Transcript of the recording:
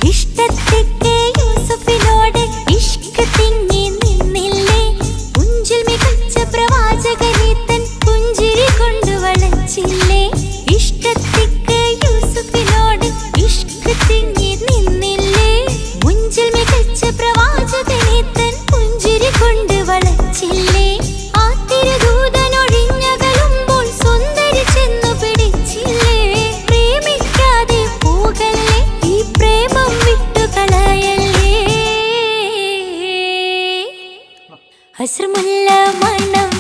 ഇഷ്ടത്തിക്ക് യൂസുഫിനോട് ഇഷ്ക് തിങ്ങി നിന്നില്ലേ പുഞ്ചിൽ മികച്ച പ്രവാചകനെ തൻ പുഞ്ചിരി കൊണ്ട് വളച്ചില്ലേ ഇഷ്ടത്തിക്ക് യൂസുഫിനോട് ഇഷ്ക് തിങ്ങി നിന്നില്ലേ മുഞ്ചിൽ മികച്ച പ്രവാചകനെ തൻ പുഞ്ചിരി കൊണ്ട് വളച്ചില്ലേ ആ തിരുദൂതനൊഴിഞ്ഞകലുമ്പോൾ സുന്ദരി ചെന്നു പിടിച്ചില്ലേ പ്രേമിക്കാതെ പോകല്ലേ ഈ പ്രേമം വിട്ടുകളയല്ലേ അസ്രമുല്ല മണം